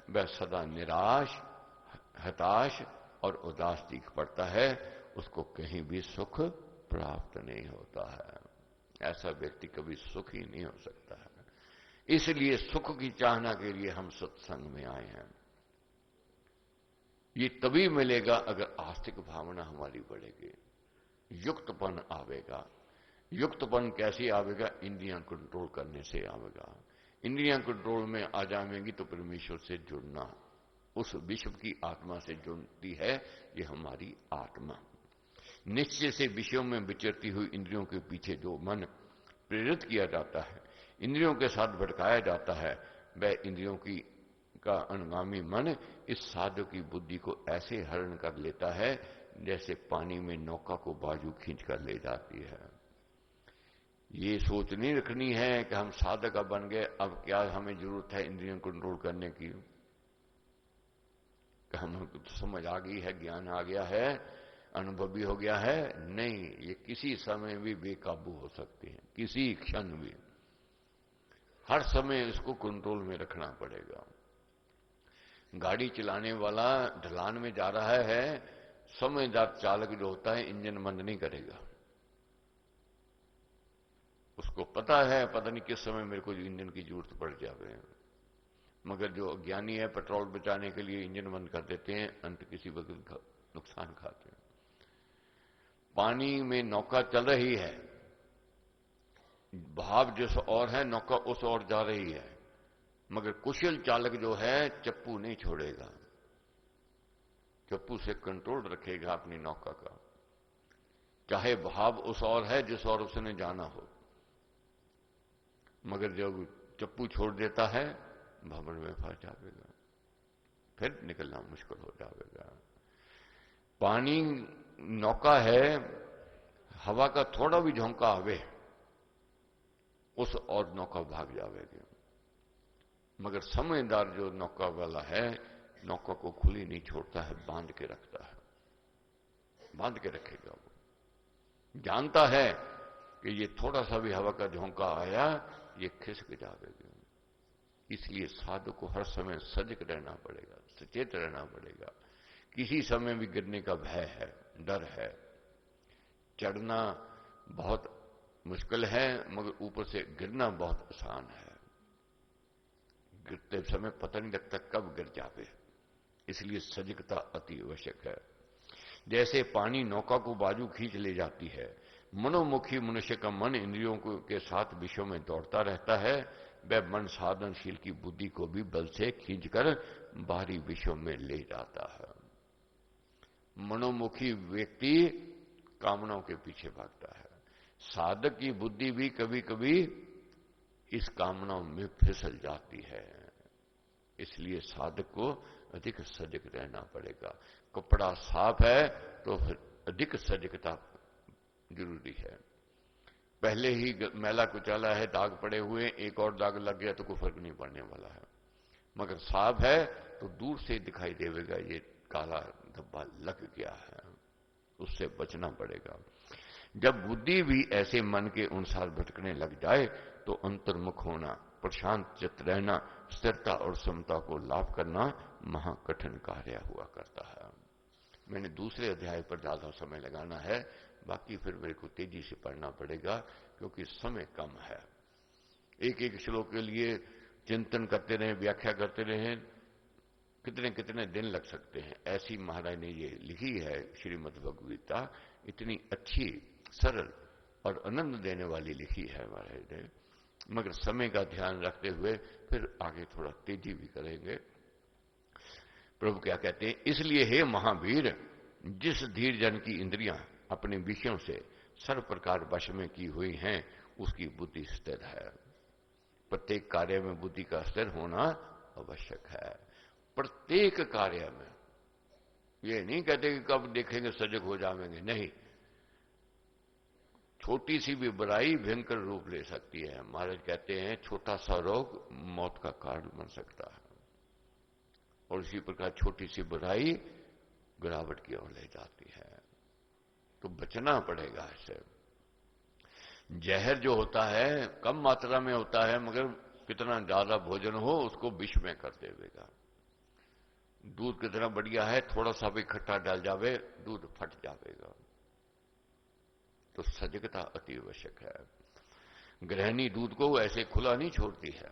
वह सदा निराश, हताश और उदास दिख पड़ता है। उसको कहीं भी सुख प्राप्त नहीं होता है। ऐसा व्यक्ति कभी सुखी नहीं हो सकता है। इसलिए सुख की चाहना के लिए हम सत्संग में आए हैं। ये तभी मिलेगा अगर आस्तिक भावना हमारी बढ़ेगी, युक्तपन आवेगा। युक्तपन कैसे आवेगा? इंद्रियां कंट्रोल करने से आवेगा। इंद्रियां कंट्रोल में आ जाएंगी तो परमेश्वर से जुड़ना, उस विश्व की आत्मा से जुड़ती है ये हमारी आत्मा। निश्चय से विषयों में विचरती हुई इंद्रियों के पीछे जो मन प्रेरित किया जाता है, इंद्रियों के साथ भटकाया जाता है, वह इंद्रियों की का अनुगामी मन इस साधु की बुद्धि को ऐसे हरण कर लेता है जैसे पानी में नौका को बाजू खींच कर ले जाती है। ये सोच नहीं रखनी है कि हम साधक बन गए, अब क्या हमें जरूरत है इंद्रियों को कंट्रोल करने की, कि हमको तो समझ आ गई है, ज्ञान आ गया है, अनुभव भी हो गया है। नहीं, ये किसी समय भी बेकाबू हो सकती है, किसी क्षण भी। हर समय इसको कंट्रोल में रखना पड़ेगा। गाड़ी चलाने वाला ढलान में जा रहा है, समझदार चालक जो होता है इंजन बंद नहीं करेगा। उसको पता है पता नहीं किस समय मेरे को इंजन की जरूरत पड़ जाए। मगर जो अज्ञानी है पेट्रोल बचाने के लिए इंजन बंद कर देते हैं, अंत किसी वक्त नुकसान खाते हैं। पानी में नौका चल रही है, भाव जिस और है नौका उस और जा रही है, मगर कुशल चालक जो है चप्पू नहीं छोड़ेगा, चप्पू से कंट्रोल रखेगा अपनी नौका का, चाहे भाव उस और है जिस और उसने जाना हो। मगर जब चप्पू छोड़ देता है भंवर में फंस जाएगा, फिर निकलना मुश्किल हो जाएगा। पानी नौका है, हवा का थोड़ा भी झोंका आवे उस और नौका भाग जाएगी। मगर समझदार जो नौका वाला है नौका को खुली नहीं छोड़ता है, बांध के रखता है, बांध के रखेगा। वो जानता है कि ये थोड़ा सा भी हवा का झोंका आया ये खिसक जाएगा। इसलिए साधु को हर समय सजग रहना पड़ेगा, सचेत रहना पड़ेगा। किसी समय भी गिरने का भय है, डर है। चढ़ना बहुत मुश्किल है मगर ऊपर से गिरना बहुत आसान है। गिरते समय पता नहीं लगता कब गिर जावे, इसलिए सजगता अति आवश्यक है। जैसे पानी नौका को बाजू खींच ले जाती है, मनोमुखी मनुष्य का मन इंद्रियों के साथ विषयों में दौड़ता रहता है, वह मन साधनशील की बुद्धि को भी बल से खींचकर बाहरी विषयों में ले जाता है। मनोमुखी व्यक्ति कामनाओं के पीछे भागता है। साधक की बुद्धि भी कभी कभी इस कामनाओं में फिसल जाती है। इसलिए साधक को अधिक सजग रहना पड़ेगा। कपड़ा साफ है तो फिर अधिक सजगता जरूरी है। पहले ही मैला कुचला है, दाग पड़े हुए, एक और दाग लग गया तो कोई फर्क नहीं पड़ने वाला है। मगर साफ है तो दूर से दिखाई देगा ये काला धब्बा लग गया है, उससे बचना पड़ेगा। जब बुद्धि भी ऐसे मन के अनुसार भटकने लग जाए तो अंतर्मुख होना, प्रशांत चित्त रहना, स्थिरता और समता को लाभ करना महाकठिन कार्य हुआ करता है। मैंने दूसरे अध्याय पर ज्यादा समय लगाना है, बाकी फिर मेरे को तेजी से पढ़ना पड़ेगा क्योंकि समय कम है। एक एक श्लोक के लिए चिंतन करते रहे, व्याख्या करते रहे, कितने कितने दिन लग सकते हैं। ऐसी महाराज ने ये लिखी है श्रीमद् भगवद गीता, इतनी अच्छी, सरल और आनंद देने वाली लिखी है महाराज ने। मगर समय का ध्यान रखते हुए फिर आगे थोड़ा तेजी भी करेंगे। प्रभु क्या कहते हैं, इसलिए हे महावीर, जिस धीर जन की इंद्रियां अपने विषयों से सर्व प्रकार वश में की हुई हैं, उसकी बुद्धि स्थिर है। प्रत्येक कार्य में बुद्धि का स्थिर होना आवश्यक है। प्रत्येक कार्य में, ये नहीं कहते कि कब देखेंगे सजग हो जाएंगे, नहीं। छोटी सी भी बुराई भयंकर रूप ले सकती है। महाराज कहते हैं छोटा सा रोग मौत का कारण बन सकता है, और इसी प्रकार छोटी सी बुराई गिरावट की ओर ले जाती है। तो बचना पड़ेगा इससे। जहर जो होता है कम मात्रा में होता है, मगर कितना ज्यादा भोजन हो उसको विष में कर देगा। दूध कितना बढ़िया है, थोड़ा सा भी खट्टा डाल जावे दूध फट जाएगा। तो सजगता अति आवश्यक है। गृहिणी दूध को ऐसे खुला नहीं छोड़ती है,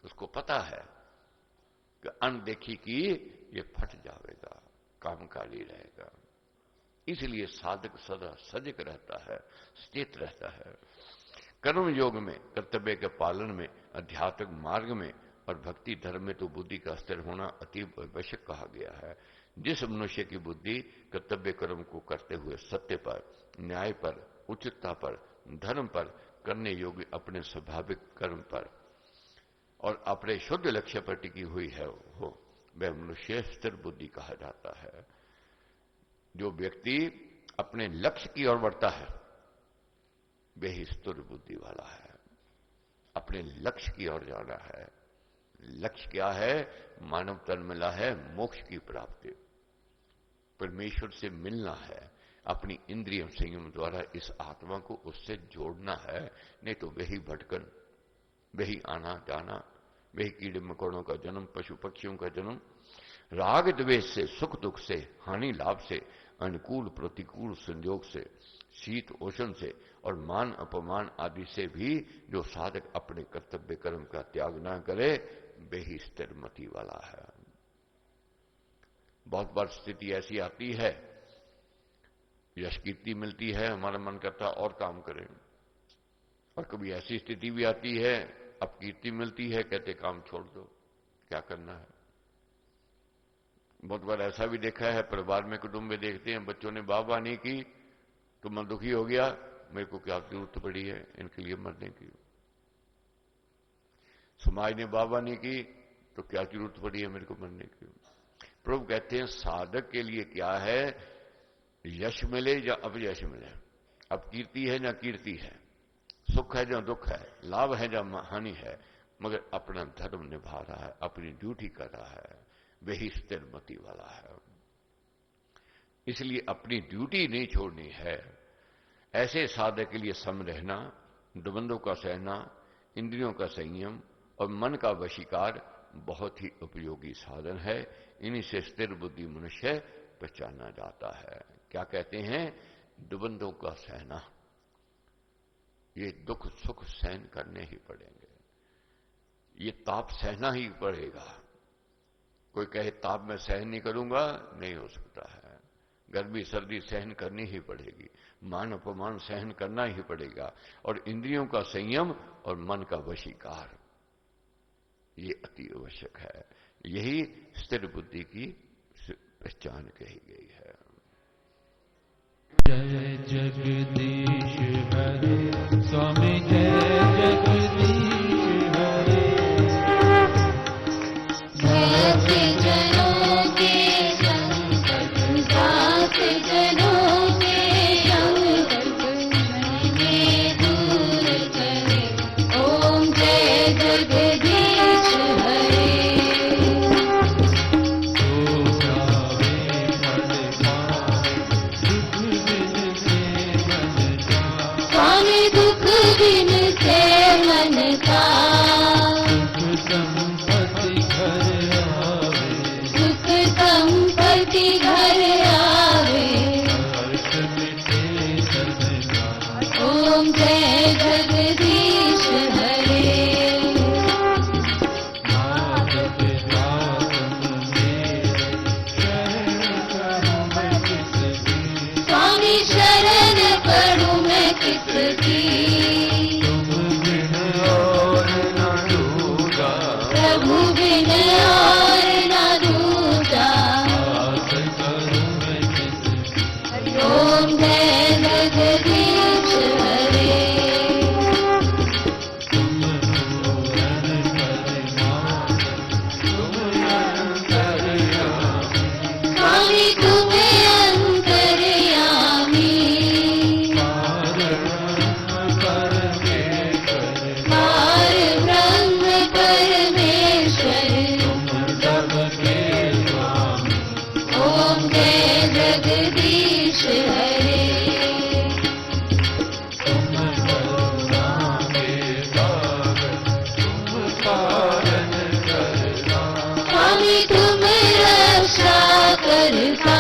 उसको पता है कि अनदेखी की ये फट जाएगा, कामकाली रहेगा। इसलिए साधक सदा सजग रहता है, स्थित रहता है। कर्म योग में, कर्तव्य के पालन में, आध्यात्मिक मार्ग में और भक्ति धर्म में तो बुद्धि का स्थिर होना अति आवश्यक कहा गया है। जिस मनुष्य की बुद्धि कर्तव्य कर्म को करते हुए सत्य पर, न्याय पर, उचितता पर, धर्म पर, करने योग्य अपने स्वाभाविक कर्म पर और अपने शुद्ध लक्ष्य पर टिकी हुई है हो, वह मनुष्य स्थिर बुद्धि कहा जाता है। जो व्यक्ति अपने लक्ष्य की ओर बढ़ता है वही स्थिर बुद्धि वाला है। अपने लक्ष्य की ओर जाना है। लक्ष्य क्या है? मानव तन मिला है मोक्ष की प्राप्ति, परमेश्वर से मिलना है। अपनी इंद्रिय संयम द्वारा इस आत्मा को उससे जोड़ना है, नहीं तो वही भटकन, वही आना जाना, वही कीड़े मकोड़ों का जन्म, पशु पक्षियों का जन्म, राग द्वेष से, सुख दुख से, हानि लाभ से, अनुकूल प्रतिकूल संयोग से, शीत ओशन से और मान अपमान आदि से भी जो साधक अपने कर्तव्य कर्म का त्याग ना करे वही स्थिर मति वाला है। बहुत बार स्थिति ऐसी आती है, यश कीर्ति मिलती है, हमारा मन करता और काम करें, और कभी ऐसी स्थिति भी आती है अब कीर्ति मिलती है, कहते काम छोड़ दो, क्या करना है। बहुत बार ऐसा भी देखा है, परिवार में कुटुंब में देखते हैं बच्चों ने वाह नहीं की तो मन दुखी हो गया, मेरे को क्या जरूरत पड़ी है इनके लिए मरने की। समाज ने वाह नहीं की तो क्या जरूरत पड़ी है मेरे को मरने की। प्रभु कहते हैं साधक के लिए क्या है, यश मिले या अपयश मिले, अब कीर्ति है या कीर्ति है, सुख है या दुख है, लाभ है या हानि है, मगर अपना धर्म निभा रहा है, अपनी ड्यूटी कर रहा है, वही स्थिर मति वाला है। इसलिए अपनी ड्यूटी नहीं छोड़नी है। ऐसे साधक के लिए सम रहना, द्वंद्वों का सहना, इंद्रियों का संयम और मन का वशीकार बहुत ही उपयोगी साधन है। इन्हीं से स्थिर बुद्धि मनुष्य पहचाना जाता है। क्या कहते हैं? द्वंद्वों का सहना, ये दुख सुख सहन करने ही पड़ेंगे, ये ताप सहना ही पड़ेगा। कोई कहे ताप में सहन नहीं करूंगा, नहीं हो सकता है। गर्मी सर्दी सहन करनी ही पड़ेगी, मान अपमान सहन करना ही पड़ेगा, और इंद्रियों का संयम और मन का वशीकार ये अति आवश्यक है। यही स्थिर बुद्धि की पहचान कही गई है। जय जगदीश हरे स्वामी, जय जगदीश हरे। दास जनों के संकट, दास जनों के संकट में दूर करे। ओम जय जगदीश हरे। स्वामी दुख बिन से मन का, सुख संपत्ति घर आवे। ओम जय जगदीश हरे। स्वामी शरण पढ़ूं मैं किसकी, प्रभु बिन और न दूजा। जय जगदीश हरे। तुम करुणा के सागर, तुम पालन करना। स्वामी तुम रक्षा करता,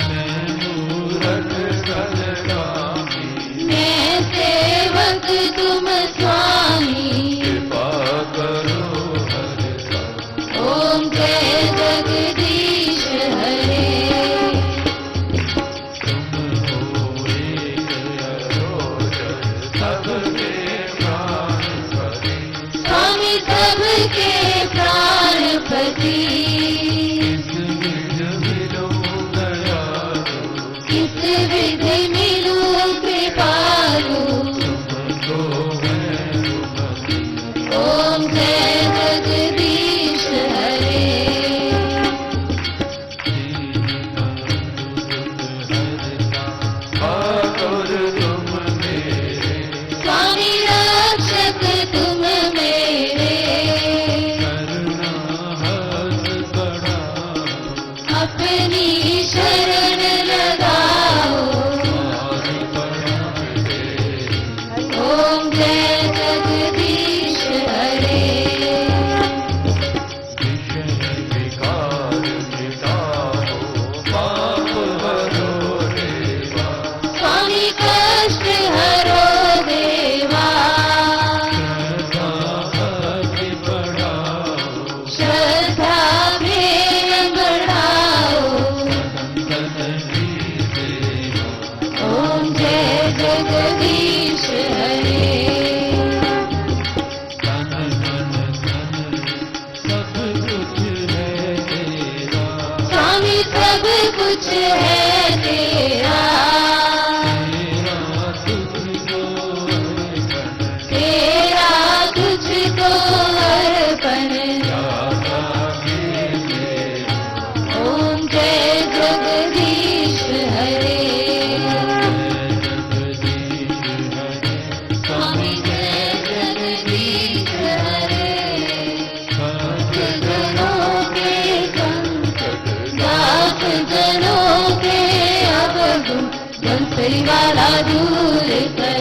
मैं मूरख सरगामी, मैं सेवक तुम स्वामी। कृपा करो हरता। ओम जय जगदीश हरे। तुम हो एक अरोचर, सबके प्राणपति। स्वामी सबके प्राणपति, इस निज मिलो दयालु, किस विधि मिलूं कृपालु। तुमको है सुमति। ओम जय जगदीश हरे। ठाकुर तुम मेरे, स्वामी रक्षक तुम मेरे, करुणा हस बढ़ाओ। अपनी शरण लगाओ। और परम तेरे, ओम जय जगदीश हरे। विषय विकार मिटाओ, पाप हरो देवा। स्वामी कष्ट हरो देवा, श्रद्धा भक्ति बढ़ाओ, श्रद्धा प्रेम बढ़ाओ। संतन की सेवा। ओम जय जगदीश हरे। तन मन धन सब कुछ है तेरा। स्वामी सब कुछ है तेरा, तेरा तुझको अर्पण। तेरा तुझको अर्पण। दाता के मेरा, ओम जय जगदीश हरे। जगदीश हरे। स्वामी जय जगदीश हरे। जनों के संकट, दास जनों के अब तुम, बंसरी वाला दूर कर।